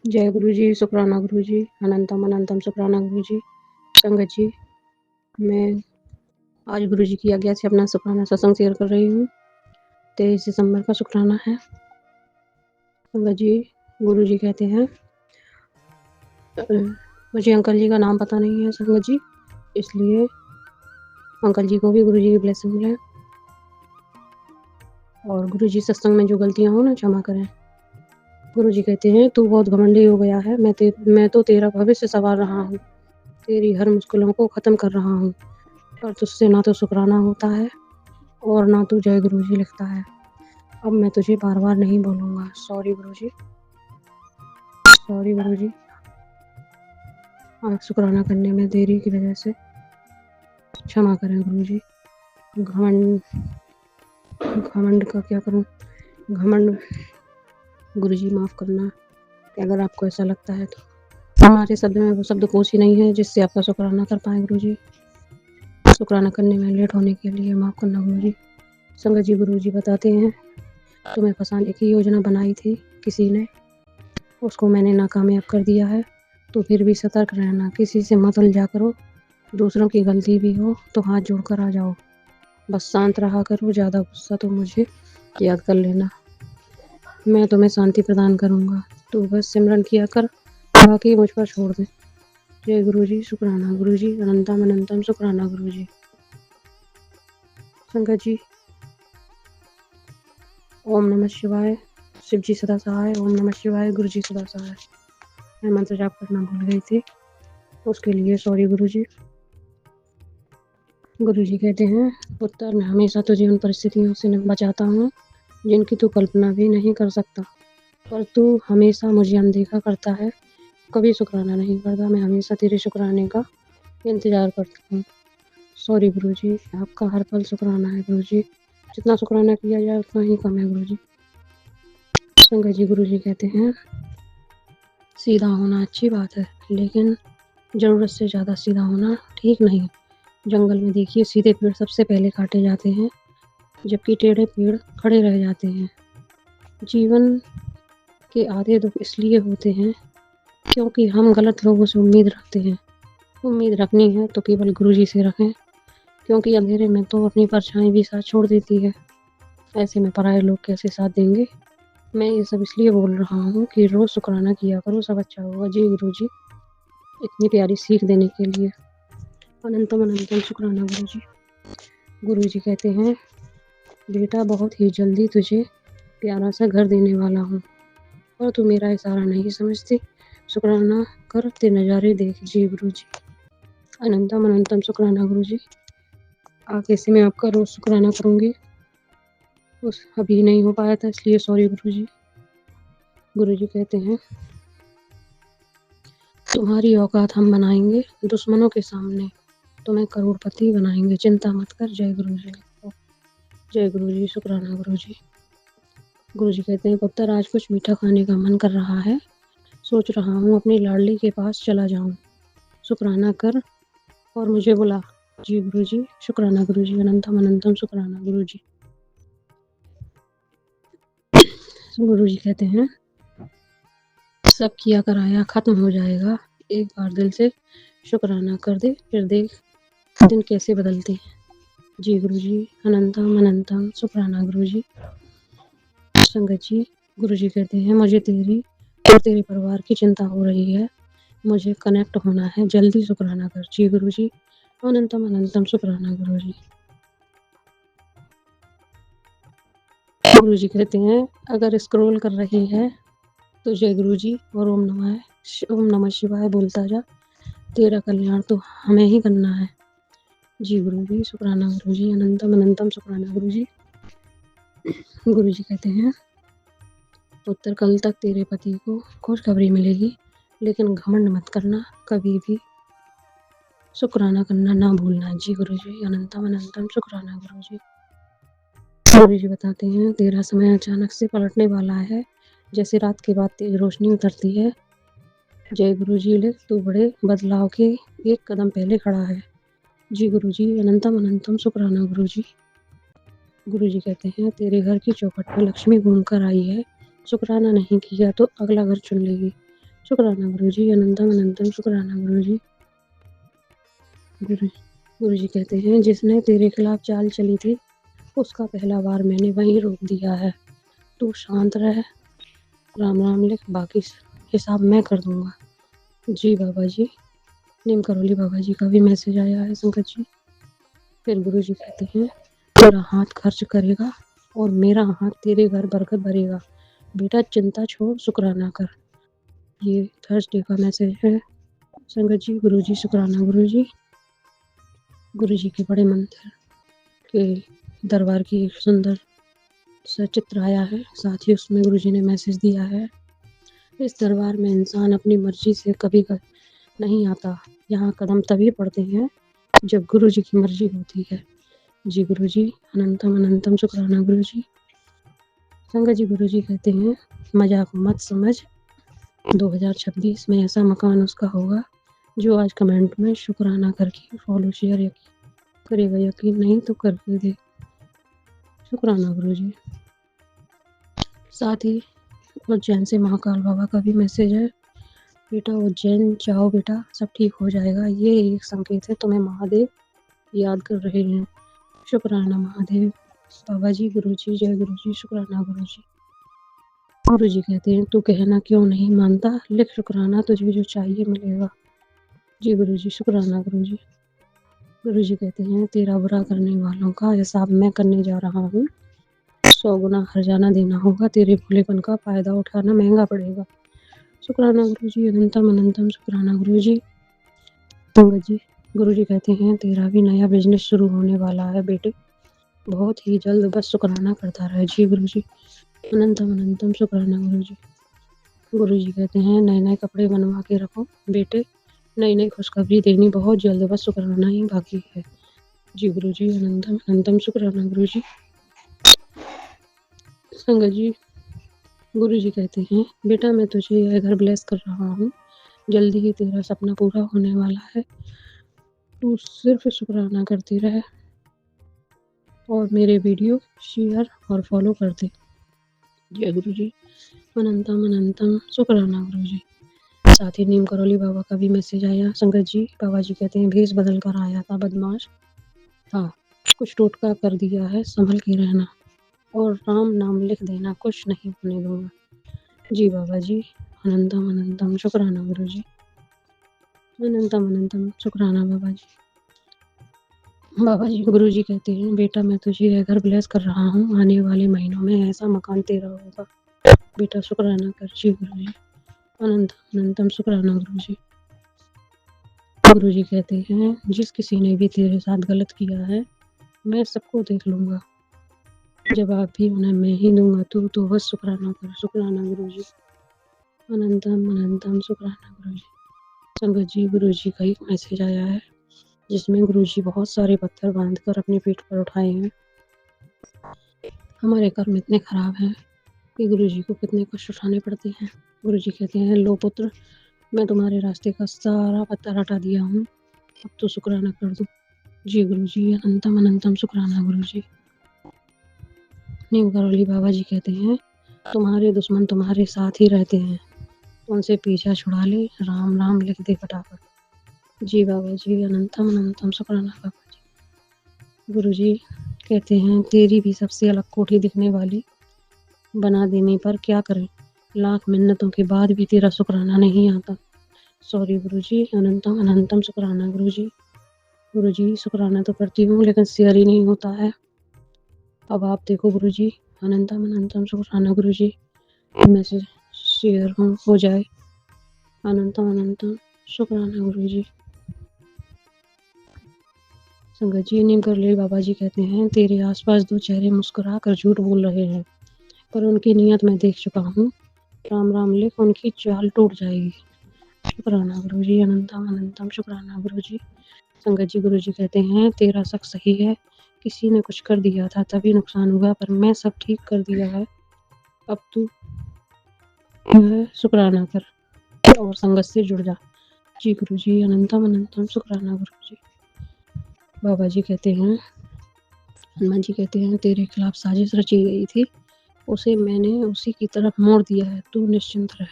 जय गुरु जी, शुक्राना गुरु जी, अनंतम अनंतम शुक्राना गुरु जी। संगत जी, मैं आज गुरु जी की आज्ञा से अपना शुक्राना सत्संग शेयर कर रही हूँ। 23 दिसंबर का शुक्राना है। संगत जी, गुरु जी कहते हैं, मुझे अंकल जी का नाम पता नहीं है संगत जी, इसलिए अंकल जी को भी गुरु जी की ब्लेसिंग मिले। और गुरु जी सत्संग में जो गलतियाँ हो ना, क्षमा करें। गुरु जी कहते हैं, तू बहुत घमंडी हो गया है, मैं तो तेरा भविष्य संवार रहा हूँ, तेरी हर मुश्किलों को ख़त्म कर रहा हूँ, पर तुझसे ना तो शुक्राना होता है और ना तू जय गुरु जी लिखता है। अब मैं तुझे बार बार नहीं बोलूँगा। सॉरी गुरु जी, सॉरी गुरु जी। आज शुक्राना करने में देरी की वजह से क्षमा करें गुरु जी। घमंड का क्या करूँ, घमंड गुरु जी माफ़ करना कि अगर आपको ऐसा लगता है तो। हमारे शब्द में वो शब्दकोश ही नहीं है जिससे आपका शुक्राना कर पाएँ गुरु जी। शुक्राना करने में लेट होने के लिए माफ़ करना गुरु जी। संगत जी, गुरु जी बताते हैं, तुम्हें फंसाने की योजना बनाई थी किसी ने, उसको मैंने नाकामयाब कर दिया है, तो फिर भी सतर्क रहना, किसी से मत उलझा करो, दूसरों की गलती भी हो तो हाथ जोड़कर आ जाओ, बस शांत रहा करो, ज़्यादा गुस्सा तो मुझे याद कर लेना, मैं तुम्हें शांति प्रदान करूँगा, तू बस सिमरन किया कर, बाकी मुझ पर छोड़ दे। जय गुरु जी, शुक्राना गुरु जी, अनंतम अनंतम शुक्राना गुरु जी। संगत जी, ओम नमः शिवाय, शिव जी सदा सहाय, ओम नमः शिवाय, गुरु जी सदा सहाय। मैं मंत्र जाप करना भूल गई थी, उसके लिए सॉरी गुरु जी। गुरु जी कहते हैं, पुत्र, मैं हमेशा तुझे उन परिस्थितियों से बचाता हूँ जिनकी तू कल्पना भी नहीं कर सकता, पर तू हमेशा मुझे अनदेखा करता है, कभी शुक्राना नहीं करता। मैं हमेशा तेरे शुक्राने का इंतजार करती हूँ। सॉरी गुरु जी, आपका हर पल शुक्राना है गुरु जी, जितना शुक्राना किया जाए उतना ही कम है गुरु जी। संगत जी, गुरु जी कहते हैं, सीधा होना अच्छी बात है, लेकिन ज़रूरत से ज़्यादा सीधा होना ठीक नहीं। जंगल में देखिए, सीधे पेड़ सबसे पहले काटे जाते हैं, जबकि टेढ़े पेड़ खड़े रह जाते हैं। जीवन के आधे दुख इसलिए होते हैं क्योंकि हम गलत लोगों से उम्मीद रखते हैं। उम्मीद रखनी है तो केवल गुरु जी से रखें, क्योंकि अंधेरे में तो अपनी परछाई भी साथ छोड़ देती है। ऐसे में पराये लोग कैसे साथ देंगे। मैं ये सब इसलिए बोल रहा हूँ कि रोज़ शुक्राना किया करो, सब अच्छा होगा। जी गुरु जी, इतनी प्यारी सीख देने के लिए अनंतम अनंतम शुक्राना गुरु जी। गुरु जी कहते हैं, बेटा, बहुत ही जल्दी तुझे प्यारा सा घर देने वाला हूँ, पर तू मेरा इशारा नहीं समझती। शुक्राना कर, ते नज़ारे देख। जी गुरु जी, अनंतम अनंतम शुक्राना गुरु जी। आगे से मैं आपका रोज़ शुक्राना करूँगी। अभी नहीं हो पाया था, इसलिए सॉरी गुरु जी। गुरु जी कहते हैं, तुम्हारी औकात हम बनाएंगे दुश्मनों के सामने, तुम्हें करोड़पति बनाएंगे, चिंता मत कर। जय गुरु जी। जय गुरु जी, शुक्राना गुरु जी। गुरु जी कहते हैं, पुत्र, आज कुछ मीठा खाने का मन कर रहा है, सोच रहा हूँ अपनी लाडली के पास चला जाऊँ, शुक्राना कर और मुझे बुला। जी गुरु जी, शुक्राना गुरु जी, अनंतम अनंतम शुक्राना गुरु जी। गुरु जी कहते हैं, सब किया कराया खत्म हो जाएगा, एक बार दिल से शुक्राना कर दे, फिर देख दिन कैसे बदलते हैं। जी गुरु जी, अनंतम अनंतम शुक्राना गुरु जी। संगत जी, गुरु जी कहते हैं, मुझे तेरी और तेरे परिवार की चिंता हो रही है, मुझे कनेक्ट होना है, जल्दी शुक्राना कर। जी गुरु जी, अनंतम अनंतम शुक्राना गुरु जी। गुरु जी कहते हैं, अगर स्क्रॉल कर रही है तो जय गुरु जी और ओम नमः शिवाय बोलता जा, तेरा कल्याण तो हमें ही करना है। जी गुरु जी, शुक्राना गुरु जी, अनंतम अनंतम शुक्राना गुरु जी। गुरु जी कहते हैं, पुत्र, कल तक तेरे पति को खुशखबरी मिलेगी, लेकिन घमंड मत करना, कभी भी शुक्राना करना ना भूलना। जी गुरु जी, अनंतम अनंतम शुक्राना गुरु जी। गुरु जी बताते हैं, तेरा समय अचानक से पलटने वाला है, जैसे रात के बाद तेज रोशनी उतरती है। जय गुरु जी लिख, तू बड़े बदलाव के एक कदम पहले खड़ा है। जी गुरु जी, अनंतम अनंतम शुक्राना गुरु जी। गुरु जी कहते हैं, तेरे घर की चौखट पर लक्ष्मी घूम कर आई है, शुक्राना नहीं किया तो अगला घर चुन लेगी। शुक्राना गुरुजी, अनंतम अनंतम शुक्राना गुरुजी। गुरु गुरुजी कहते हैं, जिसने तेरे खिलाफ चाल चली थी उसका पहला वार मैंने वहीं रोक दिया है। तू शांत रह, राम राम लिख, बाकी हिसाब मैं कर दूंगा। जी बाबा जी। नीम करोली बाबा जी का भी मैसेज आया है संकट जी। फिर गुरु जी कहते हैं, तेरा हाथ खर्च करेगा और मेरा हाथ तेरे घर बरकत भरेगा। बेटा चिंता छोड़, शुक्राना कर। ये थर्सडे का मैसेज है संगत जी। गुरु जी शुक्राना गुरु जी। गुरु जी के बड़े मंदिर के दरबार की एक सुंदर सा चित्र आया है, साथ ही उसमें गुरु जी ने मैसेज दिया है, इस दरबार में इंसान अपनी मर्जी से कभी नहीं आता। यहाँ कदम तभी पड़ते हैं जब गुरु जी की मर्जी होती है। जी गुरु जी, अनंतम अनंतम शुक्राना गुरु जी। संगत जी गुरु जी कहते हैं, मजाक मत समझ, 2026 में ऐसा मकान उसका होगा जो आज कमेंट में शुक्राना करके फॉलो शेयर करेगा। यकीन नहीं तो करके दे। शुक्राना गुरु जी। साथ ही उज्जैन से महाकाल बाबा का भी मैसेज है, बेटा उज्जैन जाओ बेटा, सब ठीक हो जाएगा। ये एक संकेत है, तुम्हें महादेव याद कर रहे हैं। शुक्राना महादेव बाबा जी। गुरु जी जय गुरु जी। शुक्राना गुरु जी। गुरु जी कहते हैं, तू कहना क्यों नहीं मानता, लिख शुक्राना, तुझे जो चाहिए मिलेगा। जी गुरु जी शुक्राना गुरु जी। गुरु जी कहते हैं, तेरा बुरा करने वालों का हिसाब मैं करने जा रहा हूँ। 100 गुना हर्जाना देना होगा, तेरे भोलेपन का फायदा उठाना महंगा पड़ेगा। शुक्राना गुरु जी, अनंतम अनंतम शुक्राना गुरु जी। पंकज जी गुरु जी कहते हैं, तेरा भी नया बिजनेस शुरू होने वाला है बेटे, बहुत ही जल्द, बस शुक्राना करता रहे। जी गुरु जी, अनंतम अनंतम शुक्राना गुरु जी। गुरु जी कहते हैं, नए नए कपड़े बनवा के रखो बेटे, नई नई खुशखबरी देनी बहुत जल्द, बस शुक्राना ही बाकी है। जी गुरु जी, अनंतम अनंतम शुक्राना गुरु जी। संगत जी गुरु जी कहते हैं, बेटा मैं तुझे यह घर ब्लेस कर रहा हूँ, जल्दी ही तेरा सपना पूरा होने वाला है। तू सिर्फ शुक्राना करती रहे और मेरे वीडियो शेयर और फॉलो कर दे। जय गुरु जी, अनंतम अनंतम शुक्राना गुरु जी। साथ ही नीम करोली बाबा का भी मैसेज आया संगत जी। बाबा जी कहते हैं, भेस बदल कर आया था, बदमाश था, कुछ टोटका कर दिया है, संभल के रहना और राम नाम लिख देना, कुछ नहीं होने दूंगा। जी बाबा जी, अनंतम अनंतम शुक्राना गुरु जी। अनंतम अनंतम शुक्राना बाबा जी। बाबा जी गुरु जी कहते हैं, बेटा मैं तुझे यह घर ब्लेस कर रहा हूँ, आने वाले महीनों में ऐसा मकान तेरा होगा, बेटा शुक्राना कर। जी गुरु जी, अनंतम अनंतम शुक्राना गुरु जी। गुरु जी कहते हैं, जिस किसी ने भी तेरे साथ गलत किया है मैं सबको देख लूंगा, जवाब भी उन्हें मैं ही दूंगा, तू तो बस शुक्राना कर। शुक्राना गुरु जी, अनंतम अनंतम शुक्राना गुरु जी। संगत जी गुरु जी का एक मैसेज आया है जिसमें गुरु जी बहुत सारे पत्थर बांध कर अपनी पीठ पर उठाए हैं। हमारे कर्म इतने खराब हैं कि गुरु जी को कितने कष्ट उठाने पड़ते हैं। गुरु जी कहते हैं, लो पुत्र, मैं तुम्हारे रास्ते का सारा पत्थर हटा दिया हूँ, अब तो शुक्राना कर दो। जी गुरु जी, अनंतम अनंतम शुक्राना गुरु जी। नीम करोली बाबा जी कहते हैं, तुम्हारे दुश्मन तुम्हारे साथ ही रहते हैं, उनसे पीछा छुड़ा ले, राम राम लिख दे फटाफट। जी बाबा जी, अनंतम अनंतम शुक्राना बाबा जी। गुरु जी कहते हैं, तेरी भी सबसे अलग कोठी दिखने वाली बना देने पर क्या करें, लाख मिन्नतों के बाद भी तेरा शुक्राना नहीं आता। सॉरी गुरु जी, अनंतम अनंतम शुक्राना गुरु जी। गुरु जी शुक्राना तो करती हूँ लेकिन शेयर ही नहीं होता है, अब आप देखो गुरु जी, अनंतम अनंतम शुक्राना गुरु जी, मैसेज शेयर हो जाए। अनंतम अनंतम शुक्राना गुरु जी। संगत जी नीम कर ले बाबा जी कहते हैं, तेरे आसपास दो चेहरे मुस्कुरा कर झूठ बोल रहे हैं, पर उनकी नीयत मैं देख चुका हूँ, राम राम लिख, उनकी चाल टूट जाएगी। शुक्राना गुरु जी, अनंतम अनंतम शुक्राना गुरु जी। संगत जी गुरु जी कहते हैं, तेरा शक सही है, किसी ने कुछ कर दिया था तभी नुकसान हुआ, पर मैं सब ठीक कर दिया है, अब तू शुक्राना कर और संगत से जुड़ जा। जी गुरु जी, अनंतम अनंतम शुक्राना गुरु जी। बाबा जी कहते हैं, हनुमान जी कहते हैं, तेरे खिलाफ साजिश रची गई थी, उसे मैंने उसी की तरफ मोड़ दिया है, तू निश्चिंत रह,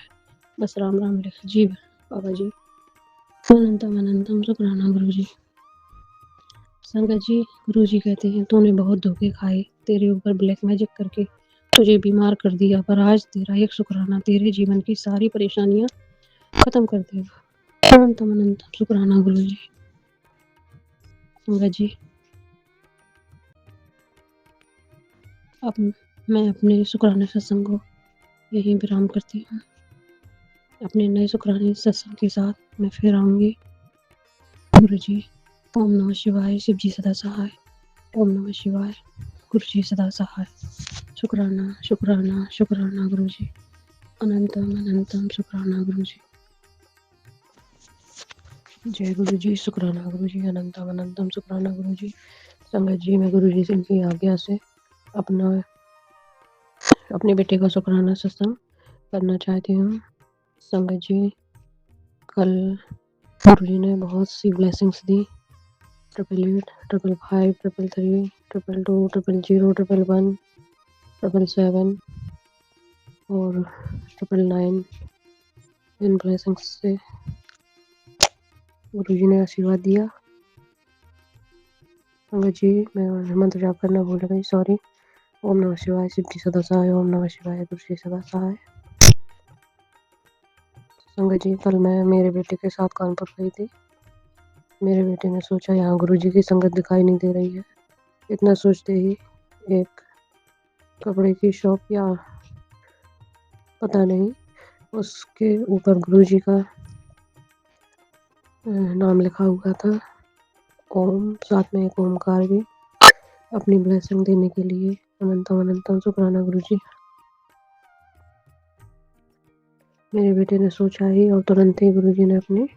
बस राम राम लिख जी बाबा जी। अनंतम अनंतम शुक्राना गुरु जी। संगत जी, गुरु जी कहते हैं तूने बहुत धोखे खाए, तेरे ऊपर ब्लैक मैजिक करके तुझे बीमार कर दिया, पर आज तेरा एक शुक्राना तेरे जीवन की सारी परेशानियां खत्म कर देगा। अनंतम अनंतम शुक्राना गुरु जी। संगत जी, अब मैं अपने शुक्राने सत्संग को यहीं विराम करती हूँ। अपने नए शुक्राने सत्संग के साथ मैं फिर आऊंगी। गुरु जी, ओम नमः शिवाय। शिव जी सदा सहाय। ओम नमः शिवाय। गुरु जी सदा सहाय। शुक्राना शुक्राना शुक्राना गुरु जी। अनंतम अनंतम शुक्राना गुरु जी। जय गुरु जी। शुक्राना गुरु जी। अनंतम अनंतम शुक्राना गुरु जी। संगत जी, मैं गुरु जी की आज्ञा से अपने बेटे का शुक्राना सत्संग करना चाहती हूँ। संगत जी, कल गुरु जी ने बहुत सी ब्लेसिंग्स दी। 888, 555, 333, 222, 000, 111, 777 और 999। इन ब्लेसिंग्स से गुरु जी ने आशीर्वाद दिया। संगत जी, मैं मंत्र जाप करना भूल गई, सॉरी। ओम नमः शिवाय। शिव जी सदा सहाय। ओम नमः शिवाय। गुरु जी सदा सहाय। संगत जी, कल मैं मेरे बेटे के साथ कानपुर गई थी। मेरे बेटे ने सोचा यहाँ गुरु जी की संगत दिखाई नहीं दे रही है। इतना सोचते ही एक कपड़े की शॉप या पता नहीं, उसके ऊपर गुरु जी का नाम लिखा हुआ था, ओम, साथ में एक ओमकार भी, अपनी ब्लेसिंग देने के लिए। अनंतम अनंतम शुक्राना गुरु जी। मेरे बेटे ने सोचा ही और तुरंत ही गुरु जी ने अपनी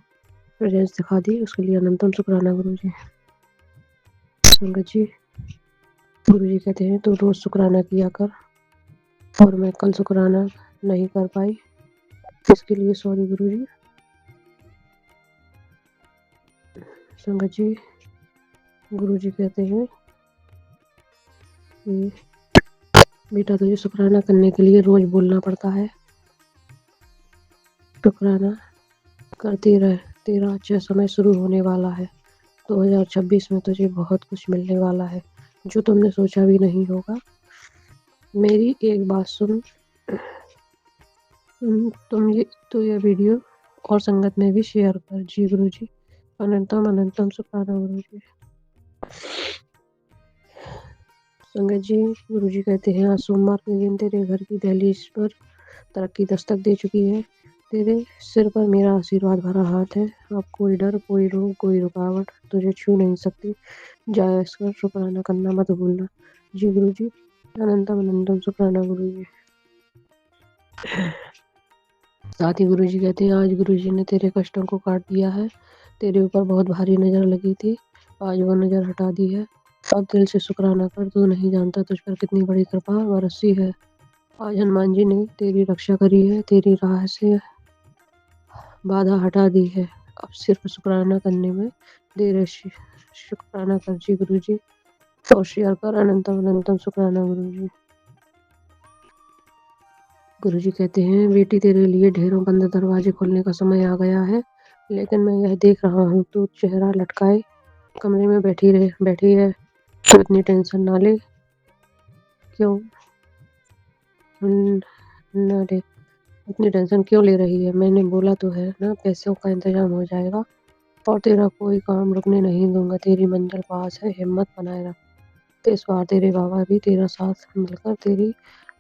प्रेजेंस दिखा दी, उसके लिए अनंतम शुक्राना गुरु जी। संगत जी, गुरु जी कहते हैं तो रोज शुक्राना किया कर, और मैं कल शुक्राना नहीं कर पाई, इसके लिए सॉरी गुरु जी। संगत जी, गुरु जी कहते हैं कि बेटा तुझे शुक्राना करने के लिए रोज बोलना पड़ता है, शुक्राना करती रह, तेरा अच्छा समय शुरू होने वाला है। 2026 में तुझे बहुत कुछ मिलने वाला है जो तुमने सोचा भी नहीं होगा। मेरी एक बात सुन, तुम ये वीडियो और संगत में भी शेयर कर। जी गुरु जी। अनंतम अनंतम शुक्राना गुरु जी। संगत जी, गुरु जी कहते हैं आज सोमवार के दिन तेरे घर की दहलीज पर तरक्की दस्तक दे चुकी है। तेरे सिर पर मेरा आशीर्वाद भरा हाथ है। अब कोई डर, कोई रोग, कोई रुकावट तुझे छू नहीं सकती। जायज कर, शुक्राना करना मत भूलना। जी गुरु जी। अनंतम अनंतम शुक्राना गुरु जी। साथ ही गुरु जी कहते हैं आज गुरु जी ने तेरे कष्टों को काट दिया है। तेरे ऊपर बहुत भारी नजर लगी थी, आज वो नजर हटा दी है। अब दिल से शुक्राना कर, तू नहीं जानता तुझ पर कितनी बड़ी कृपा बरसी है। आज हनुमान जी ने तेरी रक्षा करी है, तेरी राह से बाधा हटा दी है। अब सिर्फ शुक्राना करने में देर है। शुक्राना कर जी गुरु जी, और शेयर कर। अनंतम अनंतम शुक्राना गुरु जी। गुरु जी कहते हैं बेटी तेरे लिए ढेरों बंद दरवाजे खोलने का समय आ गया है, लेकिन मैं यह देख रहा हूँ तू चेहरा लटकाए कमरे में बैठी है। तू इतनी टेंशन ना ले, क्यों न ले, इतनी टेंशन क्यों ले रही है? मैंने बोला तो है ना, पैसों का इंतजाम हो जाएगा और तेरा कोई काम रुकने नहीं दूंगा। तेरी मंजिल पास है, हिम्मत बनाए रख। इस बार तेरे बाबा भी तेरा साथ मिलकर तेरी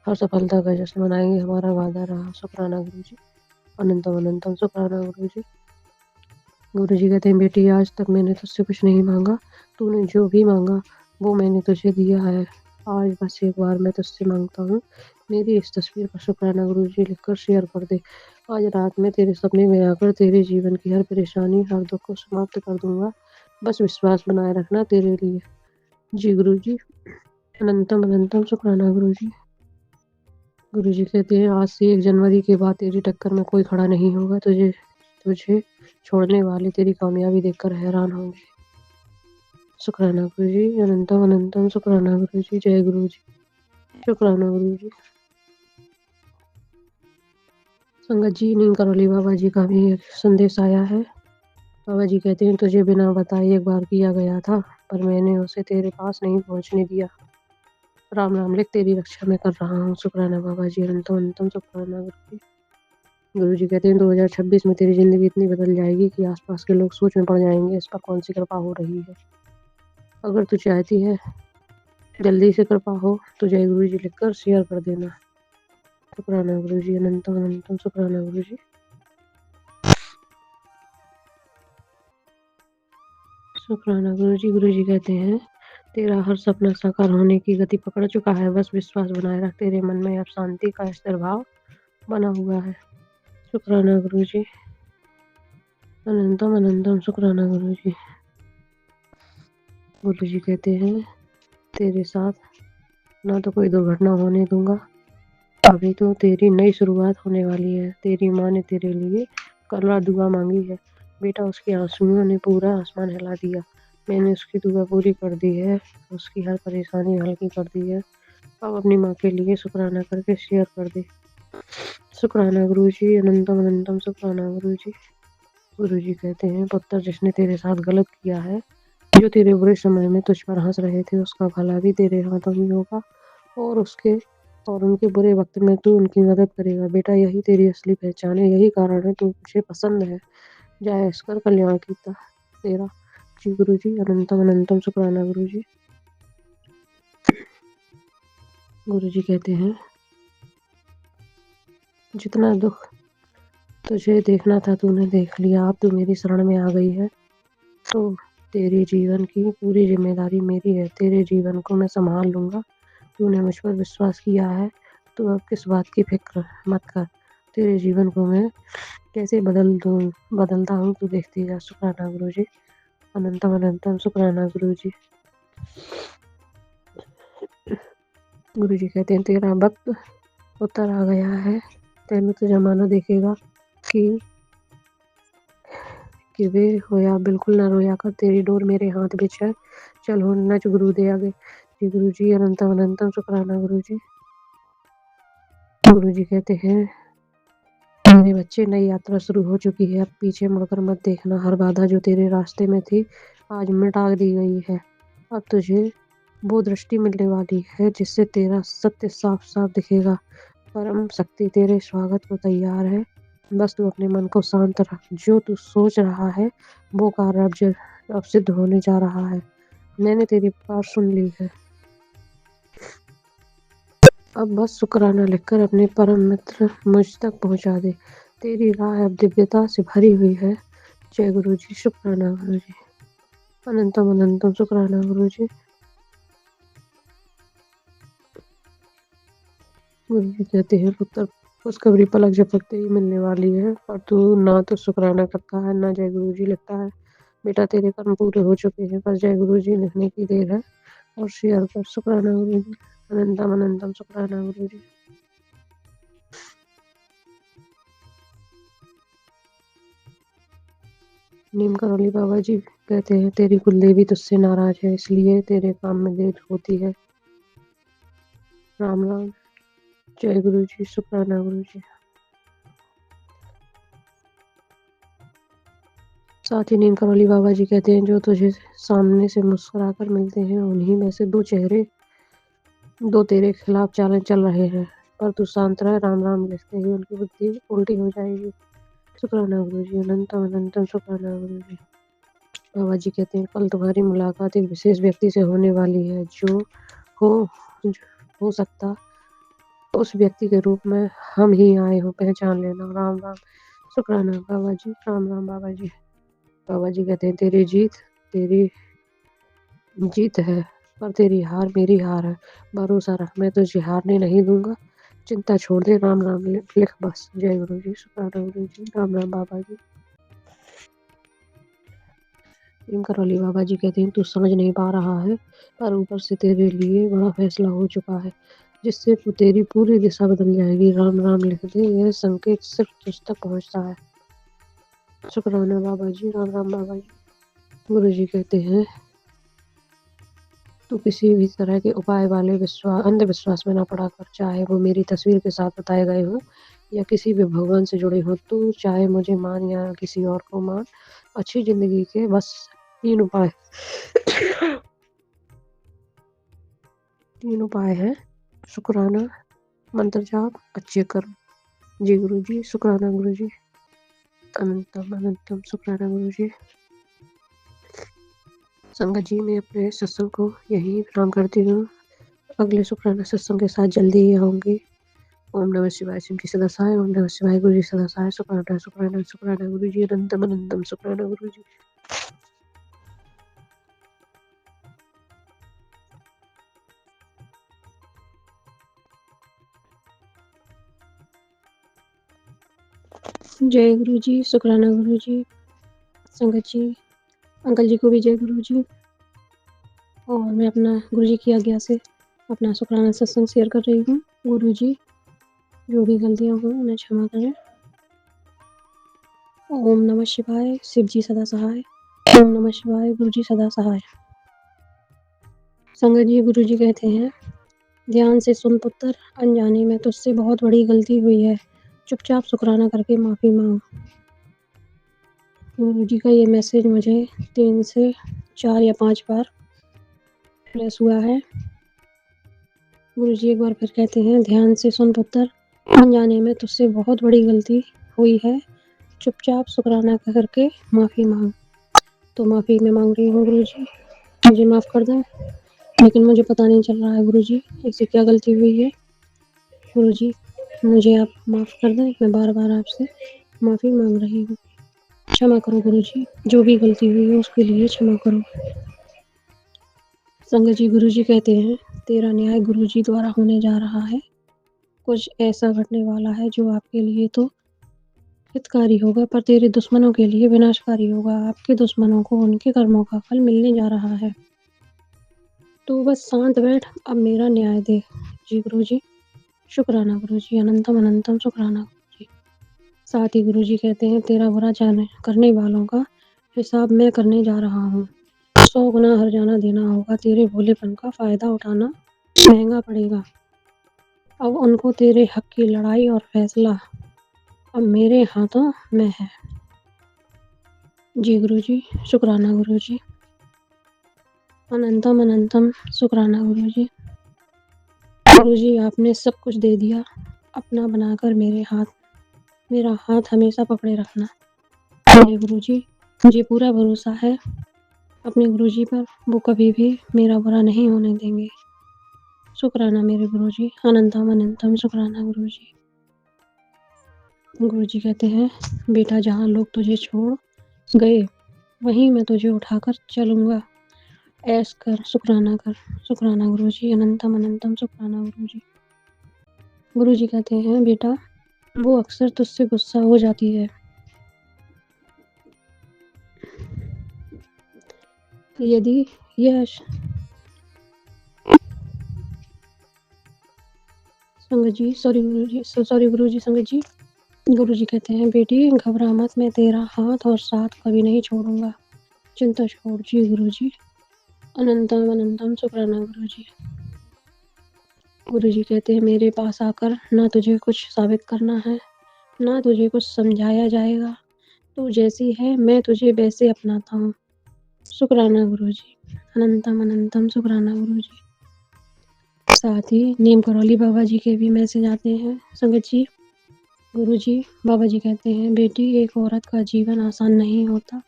हर सफलता का जश्न मनाएंगे, हमारा वादा रहा। शुक्राना गुरु जी। अनंतम अनंतम शुक्राना गुरु जी। गुरु जी कहते हैं बेटी आज तक मैंने तुझसे कुछ नहीं मांगा, तूने जो भी मांगा वो मैंने तुझे दिया है। आज बस एक बार मैं तुझसे मांगता हूँ, मेरी इस तस्वीर पर शुक्राना गुरु जी लिखकर शेयर कर दे। आज रात में तेरे सपने में आकर तेरे जीवन की हर परेशानी, हर दुख को समाप्त कर दूंगा। बस विश्वास बनाए रखना तेरे लिए। जी गुरु जी। अनंतम अनंतम शुक्राना गुरु जी। गुरु जी कहते हैं आज से 1 जनवरी के बाद तेरी टक्कर में कोई खड़ा नहीं होगा। तुझे तुझे छोड़ने वाले तेरी कामयाबी देखकर हैरान होंगे। शुक्राना गुरु जी। अनंतम अनंतम शुक्राना गुरु जी। जय गुरु जी। शुक्राना गुरु जी। संगत जी, नीम करौली बाबा जी का भी एक संदेश आया है। बाबा जी कहते हैं, तुझे बिना बताए एक बार किया गया था, पर मैंने उसे तेरे पास नहीं पहुँचने दिया। राम राम लिख, तेरी रक्षा मैं कर रहा हूँ। शुक्राना बाबा जी, अनंतम अनंतम शुक्राना गुरु जी। गुरु जी कहते हैं 2026 में तेरी ज़िंदगी इतनी बदल जाएगी कि आसपास के लोग सोच में पड़ जाएंगे, इस पर कौन सी कृपा हो रही है। अगर तू चाहती है जल्दी से कृपा हो तो जय गुरु जी लिखकर शेयर कर देना। शुक्राना गुरु जी, अनंतम अनंतम शुक्राना गुरु जी। शुक्राना गुरु जी। गुरु जी कहते हैं, तेरा हर सपना साकार होने की गति पकड़ चुका है, बस विश्वास बनाए रख। तेरे मन में अब शांति का स्थिर भाव बना हुआ है। शुक्राना गुरु जी, अनंतम अनंतम शुक्राना गुरु जी। गुरु जी कहते हैं, तेरे साथ ना तो कोई दुर्घटना होने दूंगा। अभी तो तेरी नई शुरुआत होने वाली है। तेरी माँ ने तेरे लिए कल रात दुआ मांगी है बेटा, उसके आंसुओं ने पूरा आसमान हिला दिया। मैंने उसकी दुआ पूरी कर दी है, उसकी हर परेशानी हल्की कर दी है। अब अपनी माँ के लिए शुक्राना करके शेयर कर दे। शुक्राना गुरु जी, अनंतम अनंतम शुक्राना गुरु जी। गुरु जी कहते हैं, पुत्र, जिसने तेरे साथ गलत किया है, जो तेरे बुरे समय में तुझ पर हंस रहे थे, उसका भला भी तेरे हाथों में होगा और उनके बुरे वक्त में तू उनकी मदद करेगा। बेटा, यही तेरी असली पहचान है, यही कारण है तू मुझे पसंद है। जय ऐश्वर्य कल्याण की तेरा। जी गुरु जी, अनंतम अनंतम शुक्राना गुरु जी। गुरु जी कहते हैं, जितना दुख तुझे देखना था तूने देख लिया, अब तू मेरी शरण में आ गई है तो तेरे जीवन की पूरी जिम्मेदारी मेरी है। तेरे जीवन को मैं संभाल लूंगा। तूने मुझ पर विश्वास किया है तो अब किस बात की फिक्र मत कर। तेरे जीवन को मैं कैसे बदलता हूँ तू देखती जा। शुक्राना गुरु जी, अनंतम अनंतम शुक्राना गुरु जी। गुरु जी कहते हैं, तेरा वक्त उतर आ गया है। तेन तो जमाना देखेगा कि वे होया बिल्कुल ना रोया कर। तेरी डोर मेरे हाथ बिछ है, चल हो नच गुरु दे आगे। जी गुरु जी, अनंतम अनंतम शुक्राना गुरु जी। गुरु जी कहते हैं, मेरे बच्चे, नई यात्रा शुरू हो चुकी है। अब पीछे मुड़कर मत देखना। हर बाधा जो तेरे रास्ते में थी आज मिटा दी गई है। अब तुझे वो दृष्टि मिलने वाली है जिससे तेरा सत्य साफ साफ दिखेगा। परम शक्ति तेरे स्वागत को तैयार है। बस तू अपने मन को शांत रख। जो तू सोच रहा है वो कार्य अब सिद्ध होने जा रहा है। मैंने तेरी पुकार सुन ली है। अब बस शुक्राना लिखकर अपने परम मित्र मुझ तक पहुंचा दे। तेरी राह अब दिव्यता से भरी हुई है। जय गुरु जी, शुक्राना गुरु जी, अनंतम अनंतम शुक्राना गुरु जी। गुरु जी कहते हैं, पुत्र, खुशखबरी पलक झपकते ही मिलने वाली है, पर तू ना तो शुक्राना करता है ना जय गुरु जी लिखता है। बेटा, तेरे कर्म पूरे हो चुके हैं, बस जय गुरु जी लिखने की देर है और शेयर कर। शुक्राना गुरु जी, अनंतम अनंतम शुक्राना गुरु जी। नीम करौली बाबा जी कहते हैं, तेरी कुलदेवी तुझसे नाराज है, इसलिए तेरे काम में देर होती है। राम राम। जय गुरु जी, शुक्राना गुरु जी। साथ ही नीम करौली बाबा जी कहते हैं, जो तुझे सामने से मुस्कुराकर मिलते हैं उन्हीं में से दो तेरे खिलाफ चालें चल रहे हैं, पर तू शांत रह। राम राम लिखते ही उनकी बुद्धि उल्टी हो जाएगी। शुक्राना गुरु जी, अनंतम अनंतम शुक्राना गुरु जी। बाबा जी कहते हैं, कल तुम्हारी मुलाकात एक विशेष व्यक्ति से होने वाली है। हो हो सकता उस व्यक्ति के रूप में हम ही आए हो, पहचान लेना। राम राम। शुक्राना बाबा जी, राम राम बाबा जी। बाबा जी कहते हैं, तेरी जीत है, पर तेरी हार मेरी हार है। भरोसा रख, मैं तुझे हारने नहीं दूंगा। चिंता छोड़ दे। राम राम लिख बस। जय गुरु जी, शुक्राना गुरु जी, राम राम बाबा जी। नीम करौली बाबा जी कहते हैं, तू समझ नहीं पा रहा है, पर ऊपर से तेरे लिए बड़ा फैसला हो चुका है जिससे तेरी पूरी दिशा बदल जाएगी। राम राम लिख दे, यह संकेत सिर्फ तुझ तक पहुंचता है। शुक्राना बाबा जी, राम राम बाबा जी। गुरु जी कहते हैं, तू किसी भी तरह के उपाय वाले अंधविश्वास में ना पड़ा कर, चाहे वो मेरी तस्वीर के साथ बताए गए हो या किसी भी भगवान से जुड़े हो, तू चाहे मुझे मान या किसी और को मान, अच्छी ज़िंदगी के बस 3 उपाय 3 उपाय हैं, शुक्राना, मंत्र जाप, अच्छे कर्म। जी गुरुजी, शुक्राना गुरुजी। अनंतम अनंतम शुक्राना गुरुजी। संगत जी, मैं अपने सत्संग को यहीं विराम करती हूँ। अगले शुक्राना सत्संग के साथ जल्दी ही आऊँगी। ओम नमः शिवाय। सिम जी सदा सहाय। ओम नमः शिवाय। गुरु जी सदा सहाय। शुक्राना शुक्राना शुक्राना गुरु जी। अनंतम अनंतम शुक्राना गुरु जी। जय गुरु जी। शुक्राना गुरु जी। संगत जी, अंकल जी को भी जय गुरु जी। और मैं अपना गुरु जी की आज्ञा से अपना शुक्राना सत्संग शेयर कर रही हूँ। गुरु जी जो भी गलतियाँ हों उन्हें क्षमा करें। ओम नमः शिवाय। शिव जी सदा सहाय। ओम नमः शिवाय। गुरु जी सदा सहाय। संगत जी, गुरु जी कहते हैं, ध्यान से सुन पुत्र, अनजाने में तुझसे बहुत बड़ी गलती हुई है, चुपचाप शुक्राना करके माफ़ी मांग। गुरु जी का ये मैसेज मुझे 3 से 4 या 5 बार प्रेस हुआ है। गुरु जी एक बार फिर कहते हैं, ध्यान से सुन पुत्र, अनजाने में तुझसे बहुत बड़ी गलती हुई है, चुपचाप शुक्राना करके माफ़ी मांग। तो माफ़ी मैं मांग रही हूँ गुरु जी, मुझे माफ़ कर दें। लेकिन मुझे पता नहीं चल रहा है गुरु जी, इससे क्या गलती हुई है। गुरु जी मुझे आप माफ़ कर दें, मैं बार बार आपसे माफ़ी मांग रही हूँ। क्षमा करो गुरु जी, जो भी गलती हुई है उसके लिए क्षमा करो। संगत जी, गुरु जी कहते हैं, तेरा न्याय गुरु जी द्वारा होने जा रहा है। कुछ ऐसा घटने वाला है जो आपके लिए तो हितकारी होगा, पर तेरे दुश्मनों के लिए विनाशकारी होगा। आपके दुश्मनों को उनके कर्मों का फल मिलने जा रहा है। तो बस शांत बैठ, अब मेरा न्याय दे। जी गुरु जी। शुक्राना गुरु जी। अनंतम अनंतम शुक्राना गुरु जी। साथ ही गुरु जी कहते हैं, तेरा बुरा करने वालों का हिसाब मैं करने जा रहा हूँ। 100 गुना हर जाना देना होगा। तेरे भोलेपन का फ़ायदा उठाना महंगा पड़ेगा। अब उनको तेरे हक की लड़ाई और फैसला अब मेरे हाथों में है। जी गुरु जी। शुक्राना गुरु जी। अनंतम अनंतम शुक्राना गुरु जी। गुरु जी आपने सब कुछ दे दिया, अपना बनाकर मेरा हाथ हमेशा पकड़े रखना। मेरे गुरु जी, मुझे पूरा भरोसा है अपने गुरु जी पर, वो कभी भी मेरा बुरा नहीं होने देंगे। शुक्राना मेरे गुरु जी। अनंतम अनंतम शुक्राना गुरु जी। गुरु जी कहते हैं, बेटा जहाँ लोग तुझे छोड़ गए वहीं मैं तुझे उठाकर चलूँगा। ऐश कर, शुक्राना कर। शुक्राना गुरु जी। अनंतम अनंतम शुक्राना गुरु जी। गुरु जी कहते हैं, बेटा वो अक्सर तुझसे गुस्सा हो जाती है। यदि यह संगत जी, सॉरी गुरु जी, संगत जी। गुरु जी कहते हैं, बेटी घबरा मत, मैं तेरा हाथ और साथ कभी नहीं छोड़ूंगा। चिंता छोड़। जी गुरु जी। अनंतम अनंतम शुक्राना गुरु जी। गुरु जी कहते हैं, मेरे पास आकर ना तुझे कुछ साबित करना है, ना तुझे कुछ समझाया जाएगा। तू जैसी है मैं तुझे वैसे अपनाता हूँ। शुक्राना गुरु जी। अनंतम अनंतम शुक्राना गुरु जी। साथ ही नीम करौली बाबा जी के भी मैसेज आते हैं। संगत जी, गुरु जी, बाबा जी कहते हैं, बेटी एक औरत का जीवन आसान नहीं होता।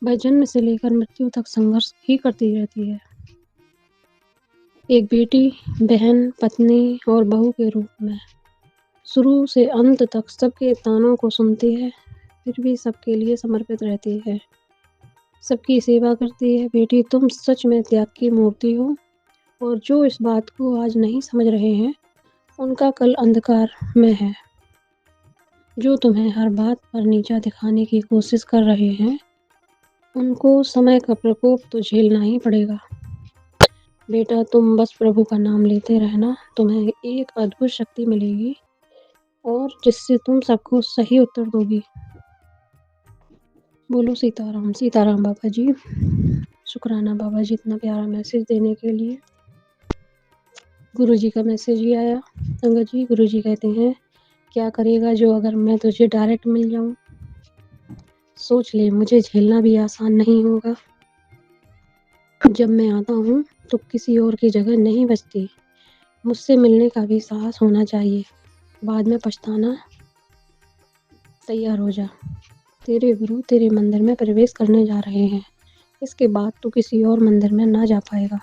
वह जन्म से लेकर मृत्यु तक संघर्ष ही करती रहती है। एक बेटी बहन, पत्नी और बहू के रूप में शुरू से अंत तक सबके तानों को सुनती है, फिर भी सबके लिए समर्पित रहती है, सबकी सेवा करती है। बेटी तुम सच में त्याग की मूर्ति हो, और जो इस बात को आज नहीं समझ रहे हैं उनका कल अंधकार में है। जो तुम्हें हर बात पर नीचा दिखाने की कोशिश कर रहे हैं उनको समय का प्रकोप तो झेलना ही पड़ेगा। बेटा तुम बस प्रभु का नाम लेते रहना, तुम्हें एक अद्भुत शक्ति मिलेगी और जिससे तुम सबको सही उत्तर दोगी। बोलो सीताराम। सीताराम बाबा जी। शुक्राना बाबा जी इतना प्यारा मैसेज देने के लिए। गुरु जी का मैसेज भी आया। संगत जी, गुरु जी कहते हैं, क्या करेगा जो अगर मैं तुझे डायरेक्ट मिल जाऊँ? सोच ले, मुझे झेलना भी आसान नहीं होगा। जब मैं आता हूँ तो किसी और की जगह नहीं बचती। मुझसे मिलने का भी साहस होना चाहिए। बाद में पछताना। तैयार हो जा। तेरे गुरु तेरे मंदिर में प्रवेश करने जा रहे हैं। इसके बाद तू किसी और मंदिर में ना जा पाएगा,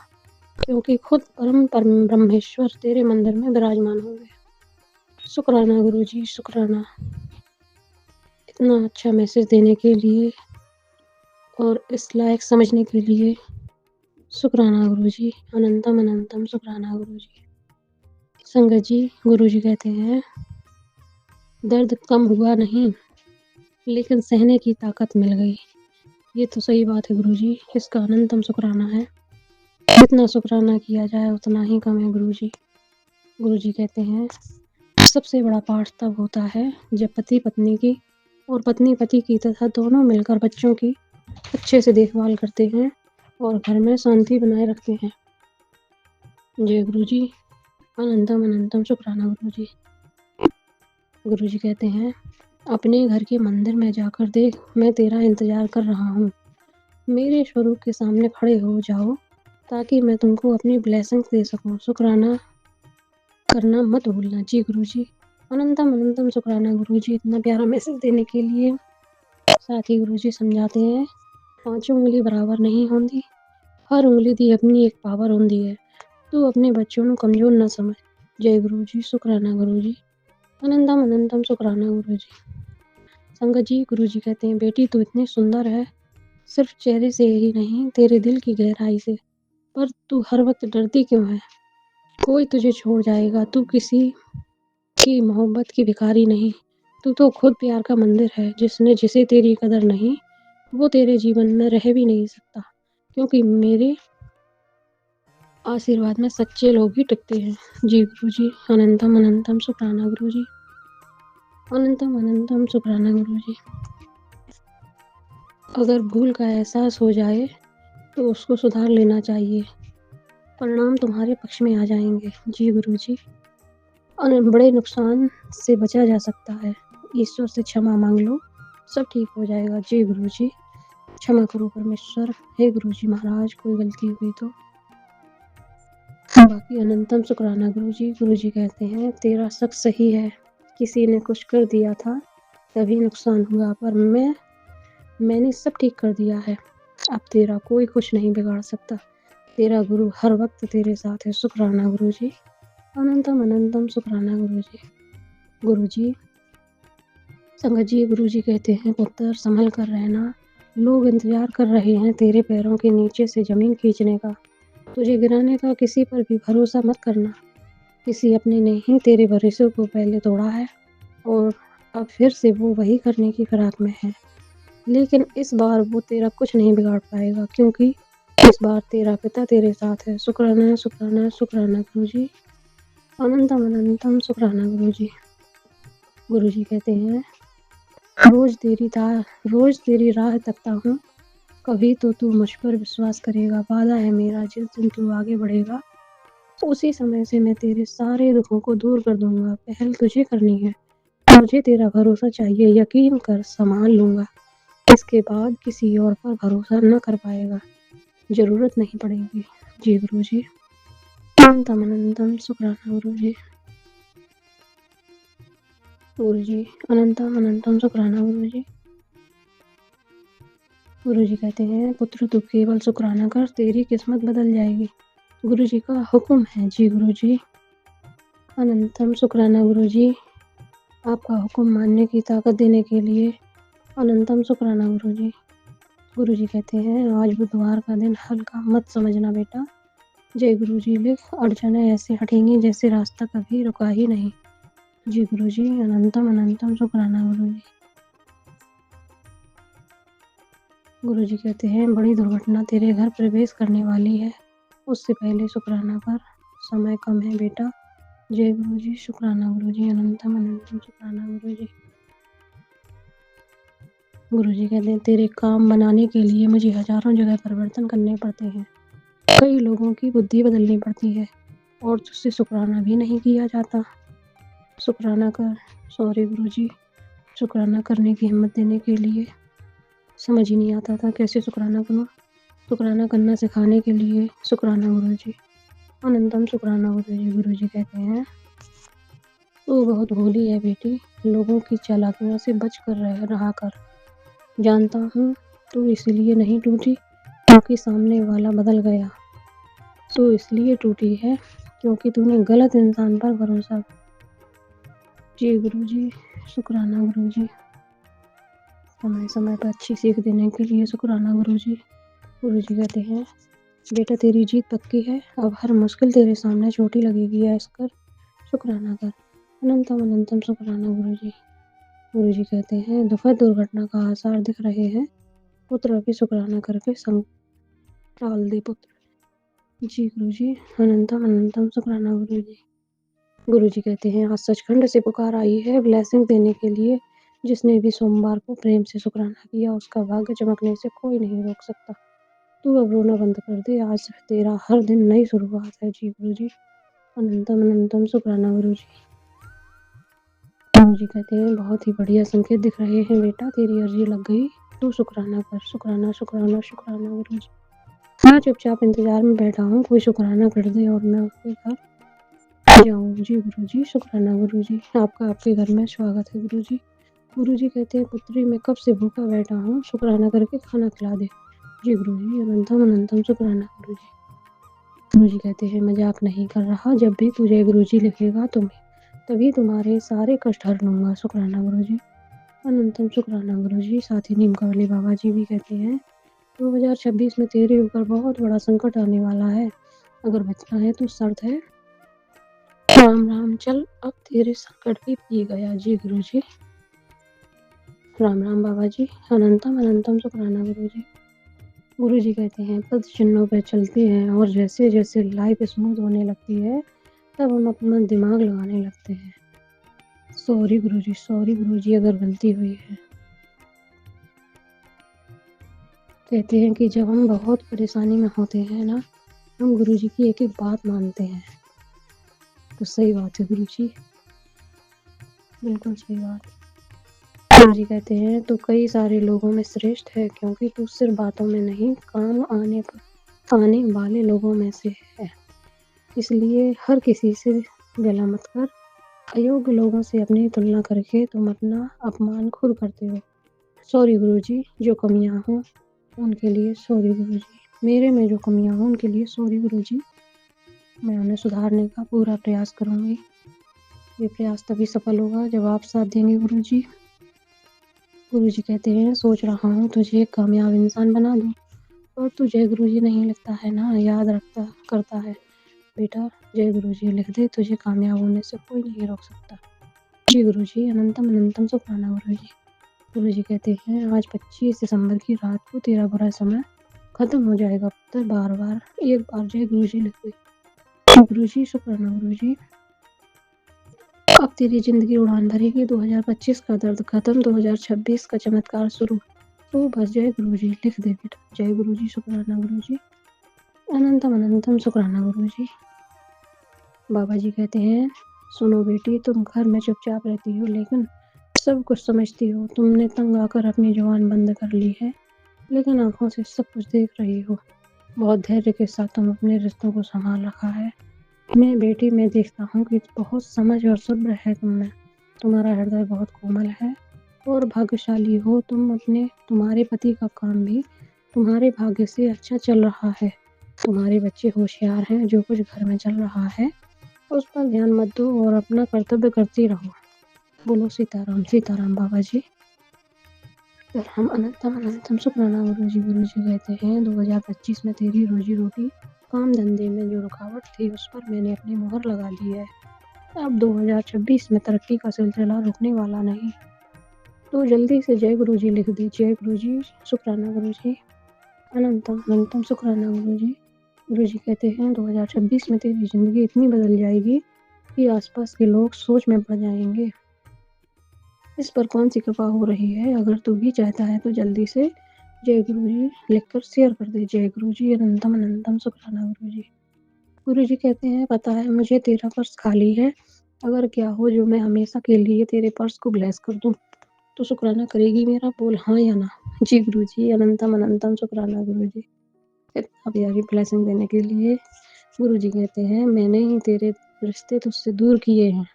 क्योंकि खुद परम ब्रह्मेश्वर तेरे मंदिर में विराजमान होंगे। शुक्राना गुरुजी, शुक्राना। इतना अच्छा मैसेज देने के लिए और इस लायक समझने के लिए शुक्राना गुरुजी, अनंतम अनंतम शुक्राना गुरुजी। संगत जी, गुरुजी कहते हैं, दर्द कम हुआ नहीं, लेकिन सहने की ताकत मिल गई। ये तो सही बात है गुरुजी, इसका अनंतम शुक्राना है। जितना शुक्राना किया जाए उतना ही कम है गुरुजी। गुरुजी कहते हैं, सबसे बड़ा पाठ तब होता है जब पति पत्नी की और पत्नी पति की तथा दोनों मिलकर बच्चों की अच्छे से देखभाल करते हैं और घर में शांति बनाए रखते हैं। जय गुरुजी, अनंतम अनंतम शुक्राना गुरुजी। गुरुजी कहते हैं, अपने घर के मंदिर में जाकर देख, मैं तेरा इंतजार कर रहा हूँ। मेरे स्वरूप के सामने खड़े हो जाओ ताकि मैं तुमको अपनी ब्लेसिंग्स दे सकूँ। शुक्राना करना मत भूलना। जी गुरुजी, अनंतम अनंतम शुक्राना गुरुजी, इतना प्यारा मैसेज देने के लिए। साथ ही गुरुजी समझाते हैं, पांचों उंगली बराबर नहीं होती, हर उंगली दी अपनी एक पावर होती है। तू अपने बच्चों को कमजोर न समझ। जय गुरुजी, शुक्राना गुरुजी, अनंतम अनंतम शुक्राना गुरुजी। संगत जी, गुरुजी कहते हैं, बेटी तू इतनी सुंदर है, सिर्फ चेहरे से ही नहीं, तेरे दिल की गहराई से। पर तू हर वक्त डरती क्यों है? कोई तुझे छोड़ जाएगा, तू किसी की मोहब्बत की भिखारी नहीं। तू तो खुद प्यार का मंदिर है। जिसे तेरी कदर नहीं, वो तेरे जीवन में रह भी नहीं सकता, क्योंकि मेरे आशीर्वाद में सच्चे लोग ही टिकते हैं। जी गुरुजी, अनंतम अनंतम शुक्राना गुरुजी, अनंतम अनंतम शुक्राना गुरुजी। अगर भूल का एहसास हो जाए तो उसको सुधार लेना चाहिए, परिणाम तुम्हारे पक्ष में आ जाएंगे। जी गुरुजी, बड़े नुकसान से बचा जा सकता है। ईश्वर से क्षमा मांग लो, सब ठीक हो जाएगा। जी गुरुजी, क्षमा करो परमेश्वर। हे गुरुजी महाराज, कोई गलती हुई तो। बाकी अनंतम शुक्राना गुरुजी। गुरुजी कहते हैं, तेरा शक सही है, किसी ने कुछ कर दिया था तभी नुकसान हुआ, पर मैंने सब ठीक कर दिया है। अब तेरा कोई कुछ नहीं बिगाड़ सकता। तेरा गुरु हर वक्त तेरे साथ है। शुक्राना गुरुजी, अनंतम अनंतम शुक्राना गुरुजी। गुरुजी, संगत जी, गुरुजी कहते हैं, पुत्र संभल कर रहना, लोग इंतजार कर रहे हैं तेरे पैरों के नीचे से जमीन खींचने का। तुझे गिराने का किसी पर भी भरोसा मत करना। किसी अपने ने ही तेरे भरोसे को पहले तोड़ा है और अब फिर से वो वही करने की फिराक में है। लेकिन इस बार वो तेरा कुछ नहीं बिगाड़ पाएगा, क्योंकि इस बार तेरा पिता तेरे साथ है। शुक्राना शुक्राना शुक्राना गुरुजी, अनंतम अनंतम शुक्राना गुरुजी। गुरुजी कहते हैं, रोज तेरी राह तकता हूँ, कभी तो तू मुझ पर विश्वास करेगा। वादा है मेरा, जिस दिन तू आगे बढ़ेगा उसी समय से मैं तेरे सारे दुखों को दूर कर दूंगा। पहल तुझे करनी है, मुझे तेरा भरोसा चाहिए, यकीन कर संभाल लूंगा। इसके बाद किसी और पर भरोसा न कर पाएगा, जरूरत नहीं पड़ेगी। जी गुरुजी, अनंतम अनंतम शुक्राना गुरुजी। गुरुजी, अनंतम अनंतम शुक्राना गुरुजी। गुरुजी कहते हैं, पुत्र तू केवल शुक्राना कर, तेरी किस्मत बदल जाएगी। गुरुजी का हुक्म है। जी गुरुजी, अनंतम शुक्राना गुरुजी। आपका हुक्म मानने की ताकत देने के लिए अनंतम शुक्राना गुरुजी। गुरुजी कहते हैं, आज बुधवार का दिन हल्का मत समझना बेटा। जय गुरुजी लिख, अड़चनें ऐसे हटेंगी जैसे रास्ता कभी रुका ही नहीं। जी गुरुजी, अनंतम अनंतम शुक्राना गुरुजी। गुरुजी कहते हैं, बड़ी दुर्घटना तेरे घर प्रवेश करने वाली है, उससे पहले शुक्राना कर, समय कम है बेटा। जय गुरुजी, शुक्राना गुरुजी, अनंतम अनंतम शुक्राना गुरुजी। गुरुजी कहते हैं, तेरे काम बनाने के लिए मुझे हजारों जगह परिवर्तन करने पड़ते हैं, कई लोगों की बुद्धि बदलनी पड़ती है और तुझसे शुक्राना भी नहीं किया जाता। शुक्राना कर, सॉरी गुरुजी, शुक्राना करने की हिम्मत देने के लिए समझ ही नहीं आता था कैसे शुक्राना करूँ। शुक्राना करना सिखाने के लिए शुक्राना गुरुजी, अनंतम शुक्राना गुरुजी। गुरुजी कहते हैं, तू बहुत भोली है बेटी, लोगों की चालाकियों से बच कर रहा कर। जानता हूँ तू इसलिए नहीं टूटी क्योंकि सामने वाला बदल गया। तू इसलिए टूटी है क्योंकि तूने गलत इंसान पर भरोसा। जी गुरुजी, शुक्राना गुरुजी। समय समय पर अच्छी सीख देने के लिए शुक्राना गुरुजी। गुरुजी कहते हैं, बेटा तेरी जीत पक्की है, अब हर मुश्किल तेरे सामने छोटी लगेगी, ऐसा कर, शुक्राना कर। अनंतम अनंतम शुक्राना गुरुजी। गुरुजी कहते हैं, दुखद दुर्घटना का आसार दिख रहे हैं, पुत्र अभी शुक्राना करके संग टाल दे पुत्र। जी गुरुजी, अनंतम अनंतम शुक्राना गुरुजी। गुरुजी कहते हैं, आज सचखंड से पुकार आई है ब्लेसिंग देने के लिए। जिसने भी सोमवार को प्रेम से शुक्राना किया उसका भाग्य चमकने से कोई नहीं रोक सकता। तू अब रोना बंद कर दे, आज तेरा हर दिन नई शुरुआत है। जी गुरुजी, अनंतम अनंतम शुक्राना गुरुजी। गुरुजी कहते हैं, बहुत ही बढ़िया संकेत दिख रहे हैं बेटा, तेरी अर्जी लग गई, तू शुक्राना कर। शुक्राना शुक्राना शुक्राना गुरुजी। मैं चुपचाप इंतजार में बैठा हूँ, कोई शुक्राना कर दे और मैं उसके घर जाऊँ। जी गुरुजी, शुक्राना गुरुजी। आपका आपके घर में स्वागत है गुरुजी। गुरुजी कहते हैं, पुत्री मैं कब से भूखा बैठा हूँ, शुक्राना करके खाना खिला दे। जी गुरुजी, अनंतम अनंतम शुक्राना गुरुजी। गुरुजी कहते हैं, मजाक नहीं कर रहा, जब भी तू जय गुरुजी लिखेगा तभी तुम्हारे सारे कष्ट हर लूँगा। शुक्राना गुरुजी, अनंतम शुक्राना गुरुजी। साथ ही नीम कवली बाबा जी भी कहते हैं, 2026 में तेरे ऊपर बहुत बड़ा संकट आने वाला है, अगर बचना है तो शर्त है राम राम चल, अब तेरे संकट भी पी गया। जी गुरुजी, राम राम बाबा जी, अनंतम अनंतम शुक्राना गुरुजी। गुरुजी कहते हैं, पद चिन्हों पर चलते हैं और जैसे जैसे लाइफ स्मूथ होने लगती है तब हम अपना दिमाग लगाने लगते हैं। सॉरी गुरुजी अगर गलती हुई है। कहते हैं कि जब हम बहुत परेशानी में होते हैं ना, हम गुरुजी की एक एक बात मानते हैं। तो सही बात है गुरुजी, बिल्कुल सही बात। गुरुजी कहते हैं, तो कई सारे लोगों में श्रेष्ठ है क्योंकि तू सिर्फ बातों में नहीं, काम आने वाले लोगों में से है। इसलिए हर किसी से गला मत कर। अयोग्य लोगों से अपनी तुलना करके तुम अपना अपमान खुद करते हो। सॉरी गुरुजी, जो कमियां हों उनके लिए सॉरी गुरुजी। मेरे में जो कमियां हों उनके लिए सॉरी गुरुजी। मैं उन्हें सुधारने का पूरा प्रयास करूंगी। ये प्रयास तभी सफल होगा जब आप साथ देंगे गुरुजी। गुरुजी कहते हैं, सोच रहा हूँ तुझे एक कामयाब इंसान बना दूँ, और तू जय गुरुजी नहीं लिखता है ना, याद रखता करता है बेटा, जय गुरुजी लिख दे, तुझे कामयाब होने से कोई नहीं रोक सकता। जी गुरुजी, अनंतम अनंतम शुक्राना गुरुजी। गुरुजी कहते हैं, आज 25 दिसंबर की रात को तेरा बुरा समय खत्म हो जाएगा पुत्र, एक बार जय गुरुजी लिख दे। गुरुजी, शुक्राना गुरुजी। अब तेरी जिंदगी उड़ान भरेगी, 2025 का दर्द खत्म, 2026 का चमत्कार शुरू। तो बस जय गुरुजी लिख दे बेटा। जय गुरुजी, शुक्राना गुरुजी, अनंतम अनंतम शुक्राना गुरुजी। बाबा जी कहते हैं, सुनो बेटी, तुम घर में चुपचाप रहती हो लेकिन सब कुछ समझती हो। तुमने तंग आकर अपनी जुबान बंद कर ली है लेकिन आंखों से सब कुछ देख रही हो। बहुत धैर्य के साथ तुम अपने रिश्तों को संभाल रखा है। मैं बेटी, मैं देखता हूँ कि बहुत समझ और सब्र है तुम में। तुम्हारा हृदय बहुत कोमल है और भाग्यशाली हो तुम। तुम्हारे पति का काम भी तुम्हारे भाग्य से अच्छा चल रहा है। तुम्हारे बच्चे होशियार हैं, जो कुछ घर में चल रहा है उस पर ध्यान मत दो और अपना कर्तव्य करती रहो। बोलो सीताराम सीताराम बाबा जी। हम अनंतम अनंतम शुक्राना गुरुजी। गुरुजी कहते हैं, 2025 में तेरी रोजी रोटी काम धंधे में जो रुकावट थी उस पर मैंने अपनी मोहर लगा दी है। अब 2026 में तरक्की का सिलसिला रुकने वाला नहीं। तो जल्दी से जय गुरुजी लिख दे। जय गुरुजी, शुक्राना गुरुजी, अनंतम अनंतम शुक्राना गुरुजी। गुरुजी कहते हैं, 2026 में तेरी जिंदगी इतनी बदल जाएगी कि आसपास के लोग सोच में पड़ जाएंगे, इस पर कौन सी कृपा हो रही है। अगर तू भी चाहता है तो जल्दी से जय गुरुजी लिखकर शेयर कर दे। जय गुरुजी, अनंतम अनंतम शुक्राना गुरुजी। गुरुजी कहते हैं, पता है मुझे तेरा पर्स खाली है अगर क्या हो जो मैं हमेशा के लिए तेरे पर्स को ब्लेस कर दूँ, तो शुक्राना करेगी मेरा? बोल हाँ या ना? जी गुरुजी, अनंतम अनंतम शुक्राना गुरुजी, इतना प्यारी ब्लेसिंग देने के लिए। गुरुजी कहते हैं मैंने ही तेरे रिश्ते तुझसे दूर किए हैं।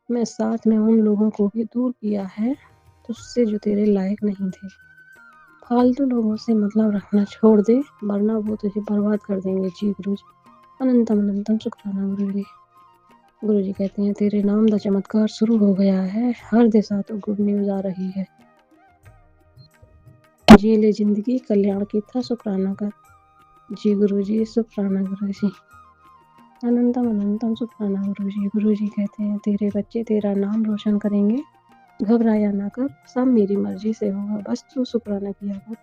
मैं साथ में उन लोगों को भी दूर किया है तुझसे जो तेरे लायक नहीं थे। फालतू लोगों से मतलब रखना छोड़ दे, वरना वो तुझे बर्बाद कर देंगे। जी गुरुजी, अनंतम अनंतम शुक्राना गुरुजी। गुरुजी कहते हैं तेरे नाम दा चमत्कार शुरू हो गया है, हर दिशा तो गुड न्यूज आ रही है। जी ले जिंदगी कल्याण की था शुक्राना कर। जी गुरुजी, शुक्राना गुरुजी, अनंतम अनंतम शुक्राना गुरुजी। गुरुजी कहते हैं तेरे बच्चे तेरा नाम रोशन करेंगे, घबराया ना कर, सब मेरी मर्जी से होगा, बस तू शुक्राना किया कर।